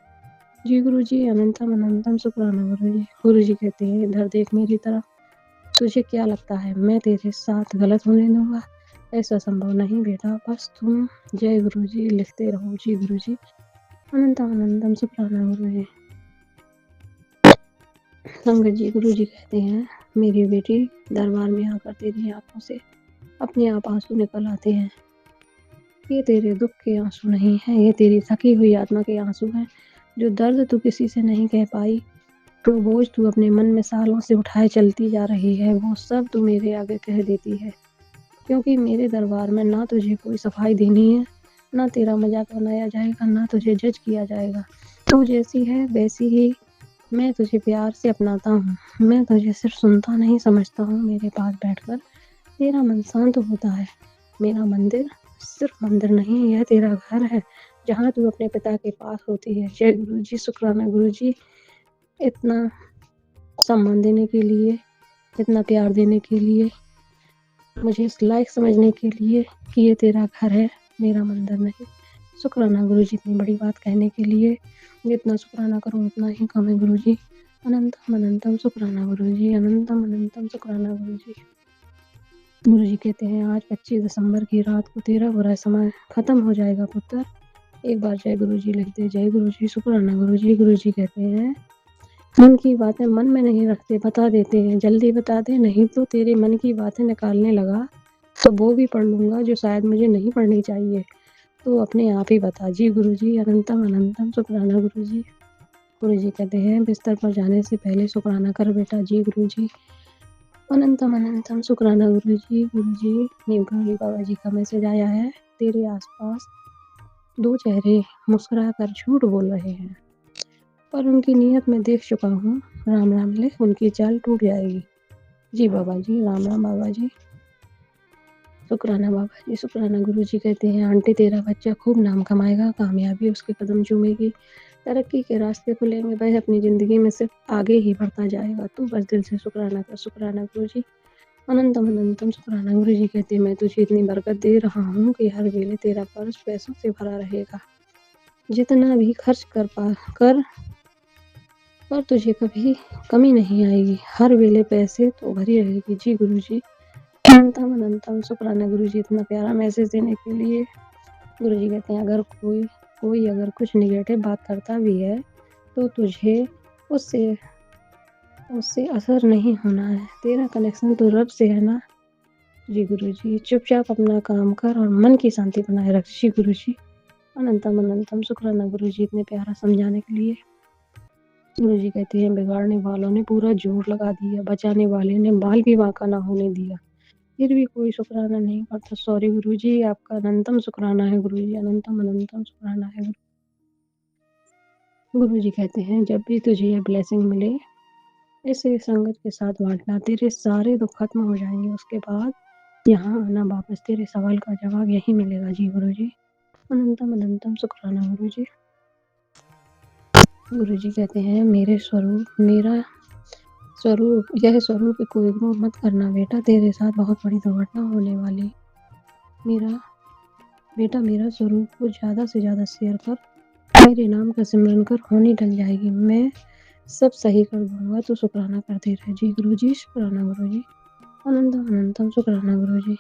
जी गुरुजी, अनंतम अनंतम शुक्राना गुरुजी। गुरुजी कहते हैं इधर देख मेरी तरफ, तुझे क्या लगता है मैं तेरे साथ गलत होने दूंगा? ऐसा संभव नहीं बेटा, बस तुम जय गुरुजी लिखते रहो। जी गुरुजी, अनंतम अनंतम शुक्राना गुरुजी। संगत जी, गुरुजी कहते हैं मेरी बेटी दरबार में आकर तेरी आंखों से अपने आप आंसू निकल आते हैं। ये तेरे दुख के आंसू नहीं है, ये तेरी थकी हुई आत्मा के आंसू हैं। जो दर्द तू किसी से नहीं कह पाई, जो बोझ तू अपने मन में सालों से उठाए चलती जा रही है, वो सब तू मेरे आगे कह देती है। क्योंकि मेरे दरबार में ना तुझे कोई सफाई देनी है, ना तेरा मजाक बनाया जाएगा, ना तुझे जज किया जाएगा। तू जैसी है वैसी ही मैं तुझे प्यार से अपनाता हूँ। मैं तुझे सिर्फ सुनता नहीं समझता हूँ। मेरे पास बैठकर तेरा मन शांत होता है। मेरा मंदिर सिर्फ मंदिर नहीं, यह तेरा घर है, जहाँ तू अपने पिता के पास होती है। जय गुरु जी, शुक्राना गुरु जी, इतना सम्मान देने के लिए, इतना प्यार देने के लिए, मुझे इस लायक समझने के लिए कि ये तेरा घर है, मेरा मंदिर नहीं। शुक्राना गुरु जी, इतनी बड़ी बात कहने के लिए। जितना शुक्राना करूँ उतना ही कम है गुरु जी। अनंतम अनंतम शुक्राना गुरु जी, अनंतम अनंतम शुक्राना गुरु जी। गुरु जी कहते हैं आज 25 दिसंबर की रात को तेरा बुरा समय खत्म हो जाएगा पुत्र। एक बार जय गुरु जी लिख दे। जय गुरु जी, शुक्राना गुरु जी। गुरु जी कहते हैं मन की बातें मन में नहीं रखते, बता देते हैं। जल्दी बता दे, नहीं तो तेरे मन की बातें निकालने लगा तो वो भी पढ़ लूँगा जो शायद मुझे नहीं पढ़नी चाहिए। तो अपने आप ही बता। जी गुरु जी, अनंतम अनंतम शुक्राना गुरु जी। गुरु जी कहते हैं बिस्तर पर जाने से पहले शुक्राना कर बेटा। जी गुरु जी, अनंतम अनंतम शुक्राना गुरु जी। गुरु जी, नीमकरोली बाबा जी का मैसेज आया है। तेरे आसपास दो चेहरे मुस्कुरा कर झूठ बोल रहे हैं, पर उनकी नीयत में देख चुका हूँ। राम राम लिख, उनकी चाल टूट जाएगी। जी बाबा जी, राम राम बाबा जी, शुक्राना बाबा जी, शुक्राना गुरु जी। कहते हैं आंटी तेरा बच्चा खूब नाम कमाएगा, कामयाबी उसके कदम चूमेगी, तरक्की के रास्ते खुलेंगे, वह अपनी ज़िंदगी में सिर्फ आगे ही बढ़ता जाएगा। तू बस दिल से शुक्राना कर। शुक्राना गुरु जी, अनंतम अनंतम शुक्राना। गुरु जी कहते हैं मैं तुझे इतनी बरकत दे रहा हूँ कि हर वेले तेरा पर्स पैसों से भरा रहेगा। जितना भी खर्च कर तुझे कभी कमी नहीं आएगी। हर वेले पैसे तो भरी रहेगी। जी गुरु जी, अनंतम अनंतम शुक्राना गुरु जी, इतना प्यारा मैसेज देने के लिए। गुरु जी कहते हैं अगर कोई अगर कुछ निगेटिव बात करता भी है तो तुझे उससे उससे असर नहीं होना है। तेरा कनेक्शन तो रब से है ना। जी गुरु जी, चुपचाप अपना काम कर और मन की शांति बनाए रख। जी गुरु जी, अनंतम अनंतम शुक्राना गुरु जी, इतने प्यारा समझाने के लिए। गुरु जी कहते हैं बिगाड़ने वालों ने पूरा जोर लगा दिया, बचाने वाले ने बाल भी बांका ना होने दिया, फिर भी कोई शुक्राना नहीं करता। सॉरी गुरु जी, आपका अनंतम शुक्राना है गुरु जी, अनंतम अनंतम शुक्राना है। गुरु जी कहते हैं जब भी तुझे यह ब्लेसिंग मिले इसे संगत के साथ बांटना, तेरे सारे दुख खत्म हो जाएंगे। उसके बाद यहाँ आना वापस, तेरे सवाल का जवाब यही मिलेगा। जी गुरु जी, अनंतम अनंतम शुक्राना गुरु जी। गुरु जी कहते हैं मेरा स्वरूप यह स्वरूप को इग्नोर मत करना बेटा, तेरे साथ बहुत बड़ी दुर्घटना होने वाली। मेरा स्वरूप को ज़्यादा से ज़्यादा शेयर कर, मेरे नाम का सिमरन कर, होनी टल जाएगी। मैं सब सही कर दूंगा, तो शुक्राना करते रहे। जी गुरु जी, शुक्राना गुरु जी, अनंतम अनंतम शुक्राना गुरु जी।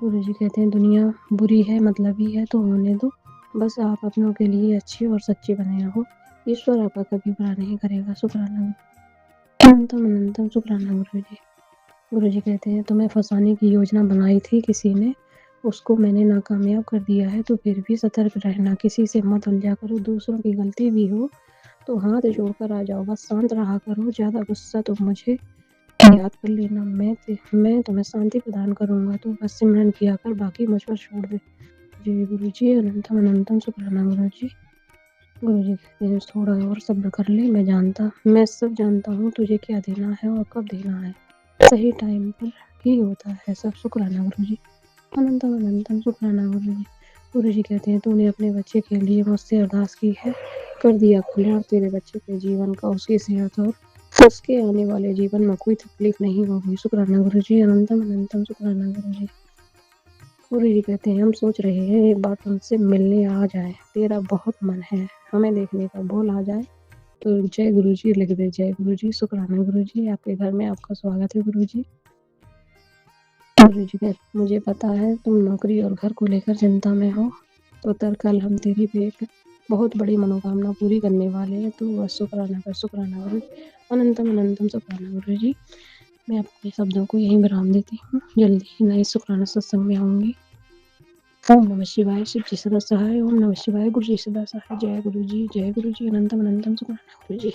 गुरु जी कहते हैं दुनिया बुरी है, मतलबी है, तो होने दो, बस आप अपनों के लिए अच्छे और सच्चे बने रहो। ईश्वर आपका कभी बुरा नहीं करेगा। शुक्राना, अनंतम अनंतम शुक्राना गुरु जी। गुरुजी कहते हैं तुम्हें फँसाने की योजना बनाई थी किसी ने, उसको मैंने नाकामयाब कर दिया है, तो फिर भी सतर्क रहना, किसी से मत उलझा करो, दूसरों की गलती भी हो तो हाथ जोड़कर आ जाओ, बस शांत रहा करो, ज़्यादा गुस्सा तो मुझे याद कर लेना, मैं तुम्हें शांति प्रदान करूँगा, तू बस सिमरन किया कर, बाकी मुझ पर छोड़ दे। जय गुरुजी, अनंतम अनंतम शुक्राना गुरुजी। गुरुजी कहते हैं थोड़ा और सब्र कर ले, मैं सब जानता हूँ तुझे क्या देना है और कब देना है, सही टाइम पर ही होता है सब, शुक्राना गुरुजी। अनंतम अनंतम शुक्राना गुरुजी। गुरुजी कहते हैं तूने अपने बच्चे के लिए मुझसे अरदास की है, कर दिया खुला, तेरे बच्चे के जीवन का, उसकी सेहत और उसके आने वाले जीवन में कोई तकलीफ नहीं होगी, शुक्राना गुरुजी। अनंतम अनंतम शुक्राना गुरुजी। गुरुजी कहते हैं हम सोच रहे हैं एक बार तुमसे मिलने आ जाए, तेरा बहुत मन है हमें देखने का, बोल आ जाए तो जय गुरुजी लिख दे। जय गुरुजी, शुक्राना गुरुजी, आपके घर में आपका स्वागत है गुरुजी। गुरुजी कहते मुझे पता है तुम नौकरी और घर को लेकर चिंता में हो, तो कल हम तेरी भी एक बहुत बड़ी मनोकामना पूरी करने वाले हैं, तो बस शुक्राना कर, शुक्राना गुरुजी। अनंतम अनंतम शुक्राना गुरुजी। मैं अपने शब्दों को यहीं विराम देती हूँ, जल्दी ही नए शुक्राना सत्संग में आऊँगी। ओम नमः शिवाय, शिव जी सदा सहाय, ओम नमः शिवाय, गुरु जी सदा सहाय, जय गुरु जी, अनंतम अनंतम शुक्राना गुरु जी।